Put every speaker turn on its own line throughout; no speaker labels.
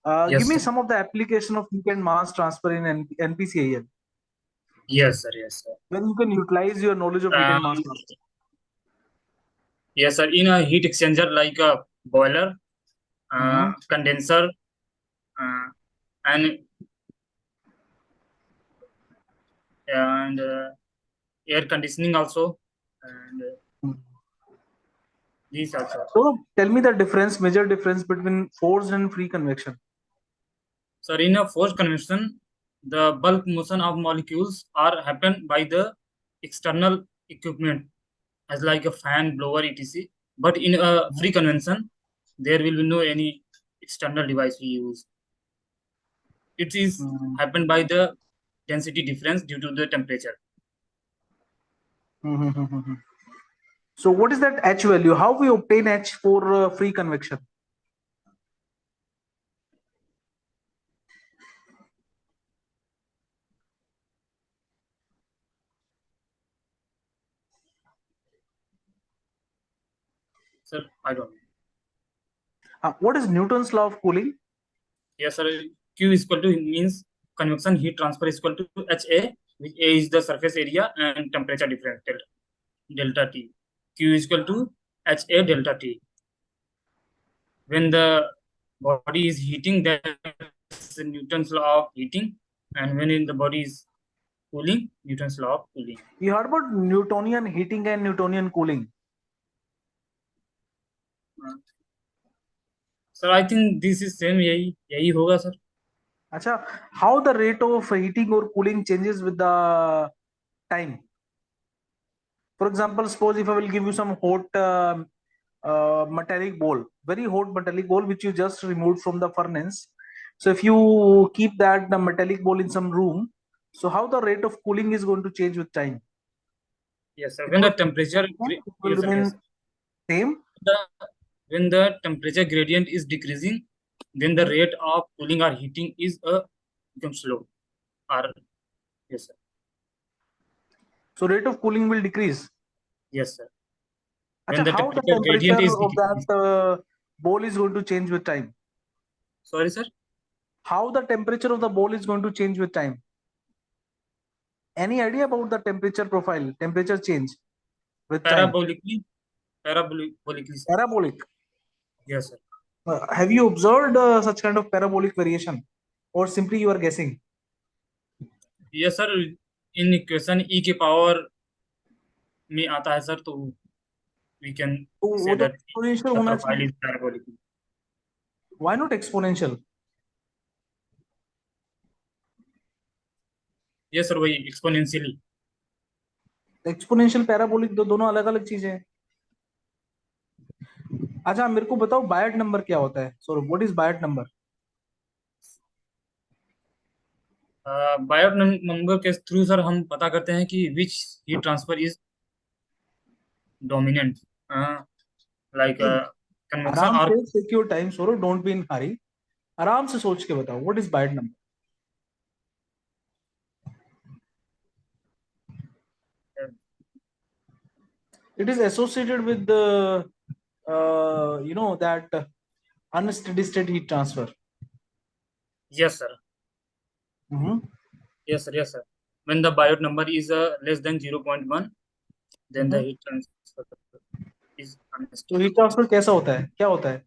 Give
Yes,
me
sir.
some of the application of heat and mass transfer in NPCIL,
Yes, sir. Yes, sir.
when you can utilize your knowledge of heat and mass
Um,
transfer.
yes, sir. In a heat exchanger like a boiler,
Mm-hmm.
condenser, uh, and air conditioning also, and these also.
So tell me the difference, major difference between forced and free convection.
So in a forced convection, the bulk motion of molecules are happen by the external equipment, as like a fan, blower, etc. But in a free convection, there will be no any external device we use. It is
Mm-hmm.
happened by the density difference due to the temperature.
Mm-hmm. So what is that H value? How we obtain H for free convection?
Sir, I don't know.
What is Newton's law of cooling?
Yes, sir. Q is equal to means convection heat transfer is equal to HA, which A is the surface area and temperature difference delta T. Q is equal to HA delta T. When the body is heating, that's Newton's law of heating, and when in the body is cooling, Newton's law of cooling.
You heard about Newtonian heating and Newtonian cooling.
Sir, I think this is same यही यही होगा sir.
Acha, how the rate of heating or cooling changes with the time? For example, suppose if I will give you some hot metallic bowl, very hot metallic bowl which you just removed from the furnace. So if you keep that the metallic bowl in some room, so how the rate of cooling is going to change with time?
Yes, sir.
It
When the
will,
temperature,
it will
yes, sir,
remain
yes.
same.
The, when the temperature gradient is decreasing, then the rate of cooling or heating is become slow. Or yes, sir.
So rate of cooling will decrease.
Yes, sir. When
Acha,
the
how the
temperature gradient
temperature
is
of that
decreasing.
bowl is going to change with time?
Sorry, sir.
How the temperature of the bowl is going to change with time? Any idea about the temperature profile, temperature change with time?
Parabolically, parabolically, sir.
Parabolic.
Yes, sir.
Have you observed such kind of parabolic variation, or simply you are guessing?
Yes, sir. In equation e के power में आता है sir, तो we can
तो
say
वो तो
that
exponential
the
होना
profile
चाहिए.
is parabolic.
Why not exponential?
Yes, sir. वही exponentially.
एक्सपोनेंशियल पैराबोलिक तो दोनों अलग अलग चीजें हैं. अच्छा, मेरे को बताओ बायट नंबर क्या होता है. So what is Biot number?
Biot number के थ्रू सर हम पता करते हैं कि which heat transfer is dominant, like convection
आराम
और
से take your time Saurabh, don't be in hurry. आराम से सोच के बताओ what is Biot number. It is associated with the that unsteady state heat transfer.
Yes sir,
Mhm.
Yes sir, yes sir. When the Biot number is less than 0.1, then the
Mhm.
Heat transfer is
तो heat transfer कैसा होता है, क्या होता है?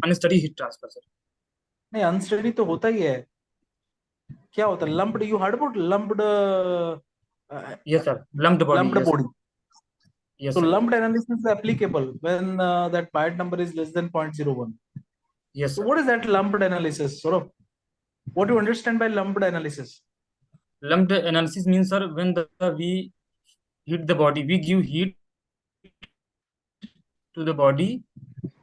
Unsteady heat transfer sir.
नहीं, unsteady तो होता ही है. क्या होता है? Lumped, you heard about lumped,
yes sir, lumped body,
lumped
yes
body.
Yes
So
sir,
lumped analysis is applicable when that Bayes number is less than 0.01.
Yes
So
sir.
what is that lumped analysis? Sort of, what do you understand by lumped analysis?
Lumped analysis mean sir when the we heat the body, we give heat to the body,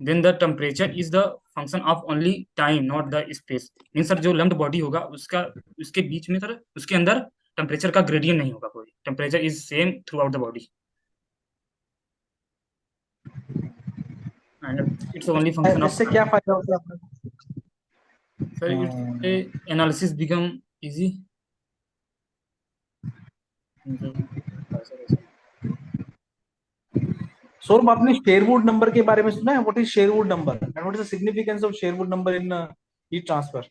then the temperature is the function of only time, not the space. Mean sir जो lumped body होगा उसका उसके बीच में sir उसके अंदर temperature का gradient नहीं होगा, कोई temperature is same throughout the body and it's only function of
इससे क्या
टाइम.
फायदा होता है आपका?
Sir it's analysis become easy.
Saurabh, आपने शेरवुड नंबर के बारे में सुना है? What is Sherwood number and what is the significance of Sherwood number in heat transfer?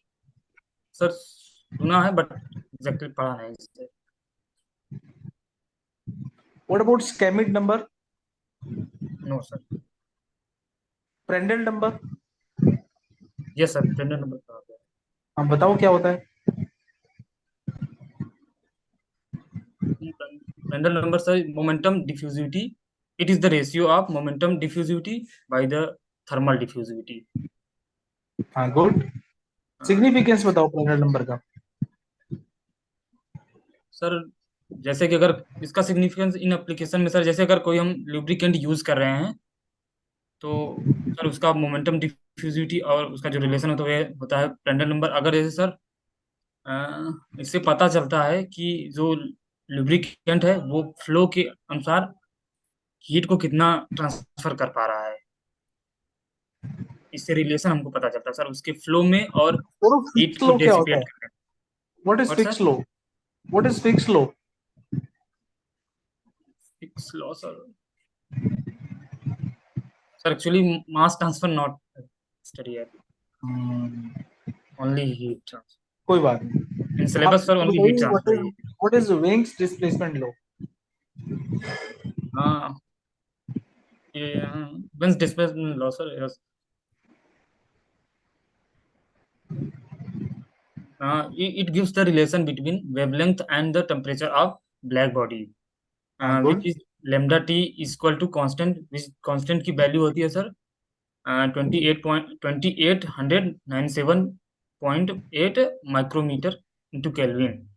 Sir सुना है बट एग्जैक्टली पढ़ा नहीं इससे।
What about Schmidt number?
No sir.
Prandtl number?
Yes sir, Prandtl number पढ़ा गया।
हाँ, बताओ क्या होता है?
Prandtl number sir, momentum diffusivity, it is the ratio of momentum diffusivity by the thermal diffusivity.
हाँ, गुड। सिग्निफिकेंस बताओ प्रेंडल नंबर का।
सर जैसे कि अगर इसका सिग्निफिकेंस इन एप्लीकेशन में सर, जैसे अगर कोई हम लुब्रिकेंट यूज कर रहे हैं तो सर उसका मोमेंटम डिफ्यूजिविटी और उसका जो रिलेशन होता है होता है प्रेंडल नंबर। अगर जैसे सर इससे पता चलता है कि जो लुब्रिकेंट है वो फ्लो के अनुसार हीट को कितना ट्रांसफर कर पा रहा है, इससे रिलेशन हमको पता चलता है सर उसके फ्लो में और
सौरभ,
हीट
फिक्स
को
लो क्या होता है?
डेसिपेट करने
व्हाट
में।
इज
और
Fick's
sir
law? What is Fick's law?
Fick's law sir, sir actually mass transfer not study है, ओनली हीट ट्रांसफर
कोई बात नहीं।
इन
आप
सिलेबस सर, ओनली हीट
बताइए,
ट्रांसफर ही।
What is Wien's displacement law?
हाँ, ये Wien's displacement law sir, yes. It gives the relation between wavelength and the temperature of black body,
हाँ,
which
good.
is lambda t is equal to constant, which constant की value होती है sir 28.897.8 micrometer into kelvin.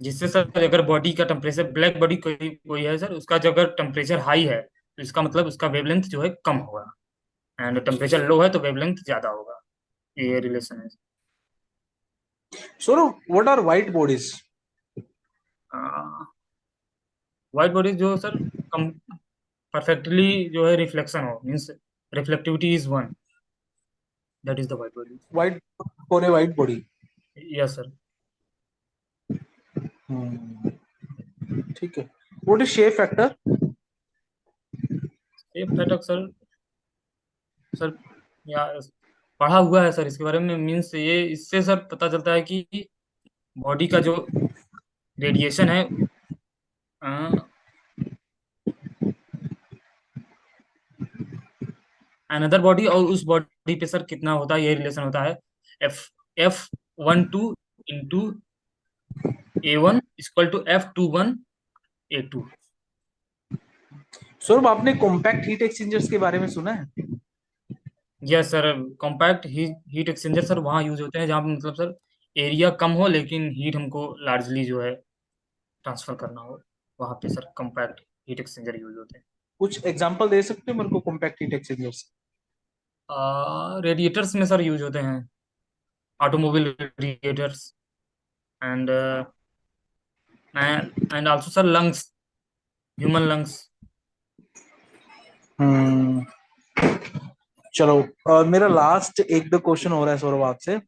जिससे sir अगर body का temperature, black body कोई कोई है सर, उसका जो अगर टेम्परेचर हाई है तो इसका मतलब उसका वेवलेंथ जो है कम होगा, एंड टेम्परेचर लो है तो वेवलेंथ ज्यादा होगा। ये रिलेशन है।
Saurabh, what are white bodies?
White body जो सर कम परफेक्टली जो है रिफ्लेक्शन हो, means reflectivity is one, that is the white body.
White for a white body.
Yes sir.
ठीक है। What is shape factor?
Shape factor sir, sir या पढ़ा हुआ है सर इसके बारे में, मीन्स ये इससे सर पता चलता है कि बॉडी का जो रेडिएशन है अनदर बॉडी और उस बॉडी पे सर कितना होता है, ये रिलेशन होता है F12 into A1 equal to F21 A2।
Saurabh, आपने कॉम्पैक्ट हीट एक्सचेंजर्स के बारे में सुना है?
Yes sir, compact heat exchanger sir वहाँ यूज होते हैं जहाँ पे मतलब सर एरिया कम हो लेकिन हीट हमको लार्जली जो है ट्रांसफर करना हो, वहाँ पे sir compact heat exchanger use होते
कुछ एग्जांपल दे सकते हो मेरे को कॉम्पैक्ट हीट एक्सचेंजर्स?
हैं। रेडिएटर्स में सर यूज होते हैं, automobile radiators, and and also sir lungs, human lungs.
Hmm. चलो, मेरा लास्ट एक दो क्वेश्चन हो रहा है सौरभ आपसे।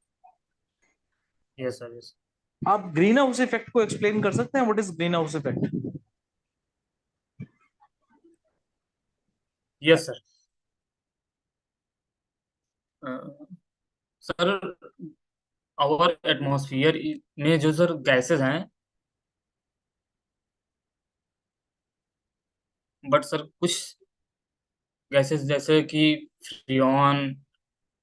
Yes sir, yes.
आप ग्रीन हाउस इफेक्ट को एक्सप्लेन कर सकते हैं? What is greenhouse effect?
Yes sir. Sir our atmosphere में जो सर गैसेस हैं, बट सर कुछ गैसेस जैसे कि फ्रियॉन,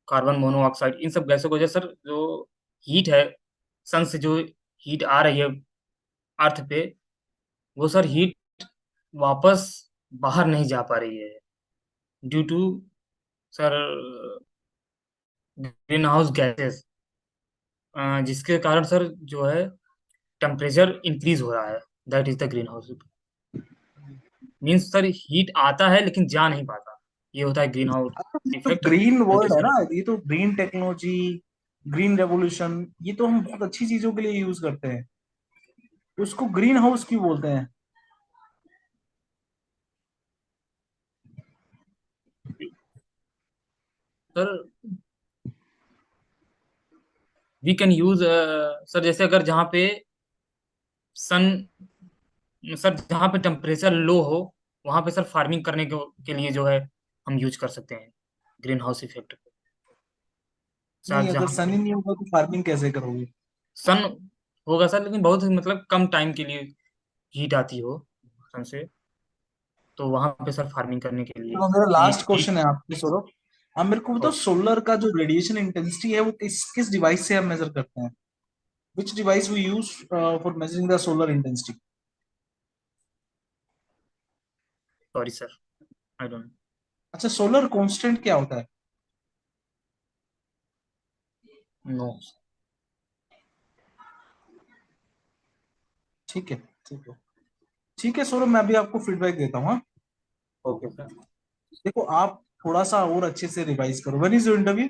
कार्बन मोनोऑक्साइड, इन सब गैसों की वजह सर जो हीट है, सन से जो हीट आ रही है अर्थ पे, वो सर हीट वापस बाहर नहीं जा पा रही है due to sir greenhouse gases, जिसके कारण सर जो है टेम्परेचर इंक्रीज हो रहा है, that is the green house. Means sir heat आता है लेकिन जा नहीं पाता, ये होता है ग्रीन हाउस
तो
इफेक्ट।
ग्रीन
जो कि
वर्ड है
सर
ना, ये तो ग्रीन टेक्नोलॉजी, ग्रीन रेवोल्यूशन, ये तो हम बहुत अच्छी चीजों के लिए यूज करते हैं। उसको ग्रीन हाउस क्यों बोलते हैं?
Sir we can use sir, जैसे अगर जहाँ पे सन, सर जहाँ पे टेम्परेचर लो हो वहां पे सर फार्मिंग करने के लिए जो है हम यूज कर सकते हैं ग्रीन हाउस इफेक्ट को।
नहीं,
सर
अगर
जहाँ
सन ही नहीं होगा तो फार्मिंग कैसे करोगे?
सन होगा सर, लेकिन बहुत मतलब कम टाइम के लिए हीट आती हो सन से, तो वहां पे सर फार्मिंग करने के लिए
तो मेरा
ये
लास्ट क्वेश्चन है आपके सौरभ, आप मेरे को बताओ सोलर का जो रेडिएशन इंटेंसिटी है वो किस किस डिवाइस से हम मेजर करते हैं? Which device we use for measuring the solar intensity?
Sorry sir, I don't
अच्छा, सोलर कांस्टेंट क्या होता है?
नो।
ठीक है, ठीक है, ठीक है सौरभ, मैं अभी आपको फीडबैक देता हूँ, हाँ?
Okay sir.
देखो, आप थोड़ा सा और अच्छे से रिवाइज करो। When is your interview?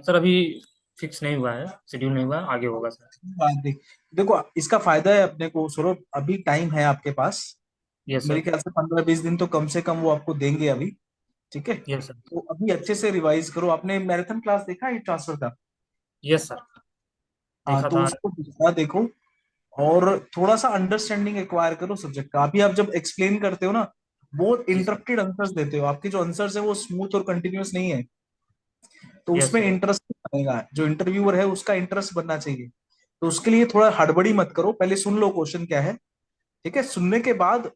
Sir अभी फिक्स नहीं हुआ है, शेड्यूल नहीं हुआ है, आगे होगा सर।
देखो, इसका फायदा है अपने को सौरभ, अभी टाइम है आपके पास।
यस
मेरे
सर।
ख्याल से 15-20 दिन तो कम से कम वो आपको देंगे अभी। ठीक है,
यस सर।
तो अभी अच्छे से रिवाइज करो। आपने मैराथन क्लास देखा है ट्रांसफर का?
यस सर,
हाँ,
देखा
तो
था।
उसको दूसरा देखो और थोड़ा सा अंडरस्टैंडिंग एक्वायर करो सब्जेक्ट का। अभी आप जब एक्सप्लेन करते हो ना, बहुत
जी सर।
इंटरप्टेड आंसर्स देते हो, आपके जो आंसर्स है वो स्मूथ और कंटिन्यूअस नहीं है, तो
यस
उसमें
सर।
इंटरेस्ट बनेगा, जो इंटरव्यूअर है उसका इंटरेस्ट बनना चाहिए। तो उसके लिए थोड़ा हड़बड़ी मत करो, पहले सुन लो क्वेश्चन क्या है। ठीक है, सुनने के बाद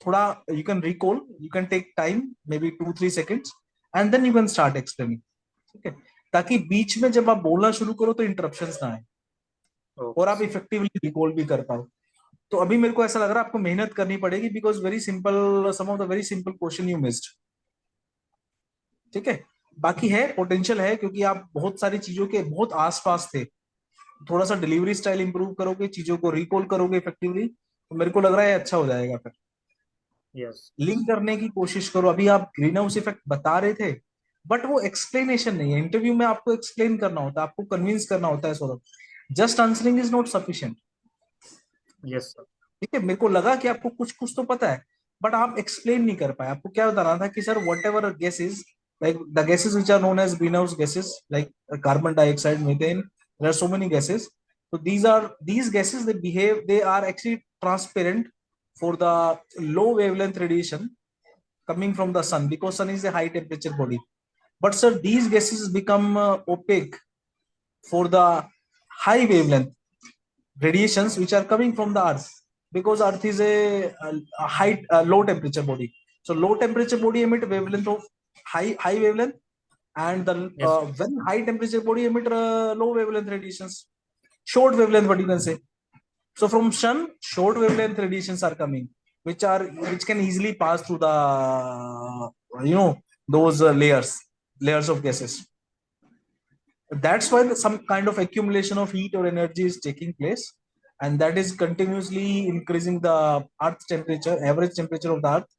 थोड़ा you can recall, you can take time, maybe 2-3 seconds, and then you can start explaining. ठीक है, ताकि बीच में जब आप बोलना शुरू करो तो इंटरप्शंस ना आए और
ओके
आप
सर।
इफेक्टिवली रिकॉल भी कर पाओ। तो अभी मेरे को ऐसा लग रहा है आपको मेहनत करनी पड़ेगी, because very simple, some of the very simple question you missed. ठीक है, बाकी है, पोटेंशियल है, क्योंकि आप बहुत सारी चीजों के बहुत आसपास थे। थोड़ा सा डिलीवरी स्टाइल इंप्रूव करोगे, चीजों को रिकॉल करोगे इफेक्टिवली, तो मेरे को लग रहा है अच्छा हो जाएगा। फिर
यस।
लिंक करने की कोशिश करो। अभी आप ग्रीन हाउस इफेक्ट बता रहे थे, बट वो एक्सप्लेनेशन नहीं है। इंटरव्यू में आपको एक्सप्लेन करना होता है, आपको कन्विंस करना होता है Saurabh. Just answering is not sufficient.
Yes sir.
ठीक है, मेरे को लगा कि आपको कुछ कुछ तो पता है, बट आप एक्सप्लेन नहीं कर पाए। आपको क्या बताना था कि sir what ever gases, like the gases which are known as greenhouse gases, like carbon dioxide, methane, there are so many gases. So these gases, they behave, they are actually transparent for the low wavelength radiation coming from the sun, because sun is a high temperature body. But sir, these gases become opaque for the high wavelength radiations which are coming from the earth, because earth is a high low temperature body. So low temperature body emit wavelength of high wavelength, and the
yes.
when high temperature body emit low wavelength radiations, short wavelength, what you can say. So from sun, short wavelength radiations are coming, which can easily pass through the those layers of gases. That's why some kind of accumulation of heat or energy is taking place, and that is continuously increasing the earth temperature, average temperature of the earth,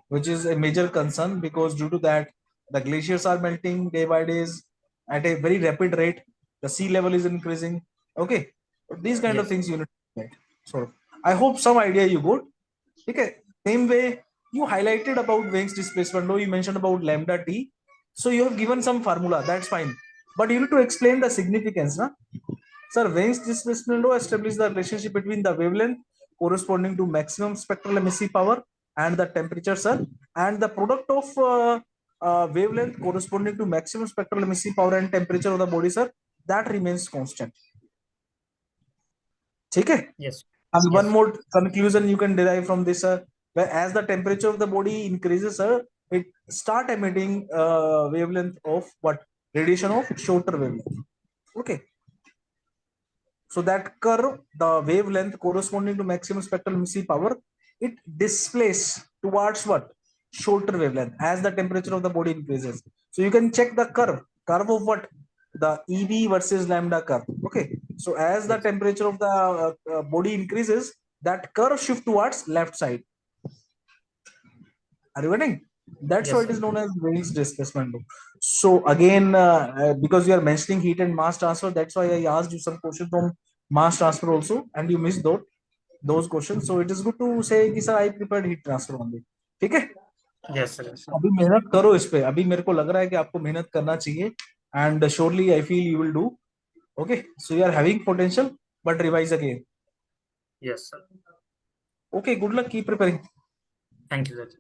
which is a major concern, because due to that the glaciers are melting day by days at a very rapid rate, the sea level is increasing. Okay, these kind of
yes.
things you need to get. So I hope some idea you got. Okay, same way you highlighted about Wein's displacement law, you mentioned about lambda t, so you have given some formula, that's fine, but you need to explain the significance, na? Sir, Wein's displacement law establishes the relationship between the wavelength corresponding to maximum spectral emissive power and the temperature, sir, and the product of wavelength corresponding to maximum spectral emissive power and temperature of the body, sir, that remains constant. ठीक है,
yes.
and one
yes.
more conclusion you can derive from this, sir, where as the temperature of the body increases, sir, it start emitting wavelength of what? Radiation of shorter wavelength. Okay, so that curve, the wavelength corresponding to maximum spectral emissive power, it displays towards what? Shorter wavelength as the temperature of the body increases. So you can check the curve of what? The EB versus lambda curve. Okay, so as the
yes.
temperature of the body increases, that curve shift towards left side. Are you getting? That's why
yes
it
sir.
is known as Wein's displacement law. So again, because you are mentioning heat and mass transfer, that's why I asked you some questions from mass transfer also, and you missed those questions. So it is good to say कि sir I prepared heat transfer only. ठीक है,
yes sir. Yes sir.
अभी मेहनत करो इस पे। अभी मेरे को लग रहा है कि आपको मेहनत करना चाहिए, and surely I feel you will do. Okay, so you are having potential, but revise again.
Yes sir.
Okay, good luck. Keep preparing.
Thank you, sir.